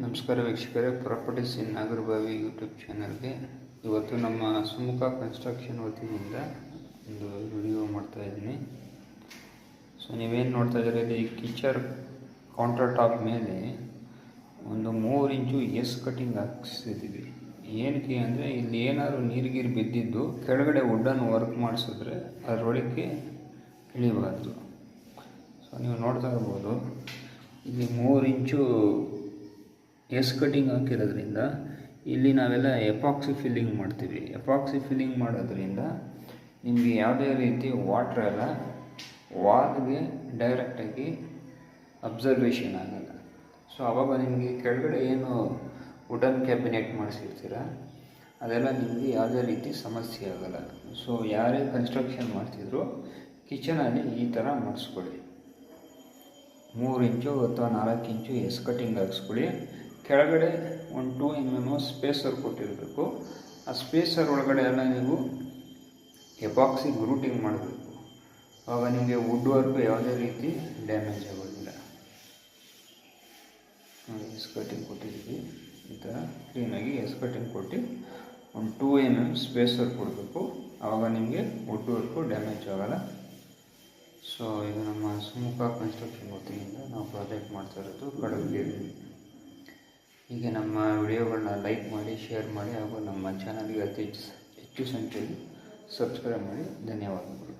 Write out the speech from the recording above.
ನಮಸ್ಕಾರ ವೀಕ್ಷಕರೇ, ಪ್ರಾಪರ್ಟೀಸ್ ಇನ್ ನಾಗರಬಾವಿ ಯೂಟ್ಯೂಬ್ ಚಾನಲ್ಗೆ ಇವತ್ತು ನಮ್ಮ ಸುಮುಖ ಕನ್ಸ್ಟ್ರಕ್ಷನ್ ವತಿಯಿಂದ ಒಂದು ವಿಡಿಯೋ ಮಾಡ್ತಾಯಿದ್ದೀನಿ. ಸೊ ನೀವೇನು ನೋಡ್ತಾ ಇದ್ದೀರಿ, ಇಲ್ಲಿ ಕಿಚನ್ ಕೌಂಟರ್ ಟಾಪ್ ಮೇಲೆ ಒಂದು 3 ಇಂಚು ಎಸ್ ಕಟಿಂಗ್ ಹಾಕ್ಸಿದ್ದೀವಿ. ಏನಕ್ಕೆ ಅಂದರೆ ಇಲ್ಲಿ ಏನಾದರೂ ನೀರು ಬಿದ್ದಿದ್ದು ಕೆಳಗಡೆ ವುಡ್ಡನ್ನು ವರ್ಕ್ ಮಾಡಿಸಿದ್ರೆ ಅದರೊಳಗೆ ಇಳಿಬಾರ್ದು. ಸೊ ನೀವು ನೋಡ್ತಾ ಇರ್ಬೋದು, ಇಲ್ಲಿ 3 ಇಂಚು ಎಸ್ ಕಟಿಂಗ್ ಹಾಕಿರೋದ್ರಿಂದ ಇಲ್ಲಿ ನಾವೆಲ್ಲ ಎಪಾಕ್ಸಿ ಫಿಲ್ಲಿಂಗ್ ಮಾಡ್ತೀವಿ. ಎಪಾಕ್ಸಿ ಫಿಲ್ಲಿಂಗ್ ಮಾಡೋದ್ರಿಂದ ನಿಮಗೆ ಯಾವುದೇ ರೀತಿ ವಾಟ್ರ್ ಎಲ್ಲ ವಾಲ್ಗೆ ಡೈರೆಕ್ಟಾಗಿ ಅಬ್ಸರ್ವೇಷನ್ ಆಗಲ್ಲ. ಸೊ ಆವಾಗ ನಿಮಗೆ ಕೆಳಗಡೆ ಏನು ವುಡನ್ ಕ್ಯಾಬಿನೆಟ್ ಮಾಡಿಸಿರ್ತೀರ ಅದೆಲ್ಲ ನಿಮಗೆ ಯಾವುದೇ ರೀತಿ ಸಮಸ್ಯೆ ಆಗಲ್ಲ. ಸೊ ಯಾರೇ ಕನ್ಸ್ಟ್ರಕ್ಷನ್ ಮಾಡ್ತಿದ್ರು ಕಿಚನಲ್ಲಿ ಈ ಥರ ಮಾಡಿಸ್ಕೊಳ್ಳಿ. 3 ಇಂಚು ಅಥವಾ 4 ಇಂಚು ಎಸ್ ಕಟಿಂಗ್ ಹಾಕ್ಸ್ಕೊಳ್ಳಿ. ಕೆಳಗಡೆ ಒಂದು 2 mm ಸ್ಪೇಸರ್ ಕೊಟ್ಟಿರಬೇಕು. ಆ ಸ್ಪೇಸರ್ ಒಳಗಡೆ ಎಲ್ಲ ನೀವು ಎಪಾಕ್ಸಿ ಗ್ರೂಟಿಂಗ್ ಮಾಡಬೇಕು. ಆವಾಗ ನಿಮಗೆ ವುಡ್ ವರ್ಕ್ ಯಾವುದೇ ರೀತಿ ಡ್ಯಾಮೇಜ್ ಆಗೋದಿಲ್ಲ. ನೋಡಿ, ಎಸ್ ಕಟಿಂಗ್ ಕೊಟ್ಟಿದ್ದೀವಿ. ಈ ಥರ ಕ್ಲೀನಾಗಿ ಎಸ್ ಕಟಿಂಗ್ ಕೊಟ್ಟು ಒಂದು 2 mm ಸ್ಪೇಸರ್ ಕೊಡಬೇಕು. ಆವಾಗ ನಿಮಗೆ ವುಡ್ ವರ್ಕು ಡ್ಯಾಮೇಜ್ ಆಗೋಲ್ಲ. ಸೊ ಇದು ನಮ್ಮ ಸುಮುಖ ಕನ್ಸ್ಟ್ರಕ್ಷನ್ ವತಿಯಿಂದ ನಾವು ಪ್ರಾಜೆಕ್ಟ್ ಮಾಡ್ತಾ ಇರೋದು ಕಡಲಗಿರಿ. ಹೀಗೆ ನಮ್ಮ ವಿಡಿಯೋಗಳನ್ನ ಲೈಕ್ ಮಾಡಿ, ಶೇರ್ ಮಾಡಿ ಹಾಗೂ ನಮ್ಮ ಚಾನಲ್ಗೆ ಅತಿ ಹೆಚ್ಚು ಸಂಖ್ಯೆಯಲ್ಲಿ ಸಬ್ಸ್ಕ್ರೈಬ್ ಮಾಡಿ. ಧನ್ಯವಾದಗಳು.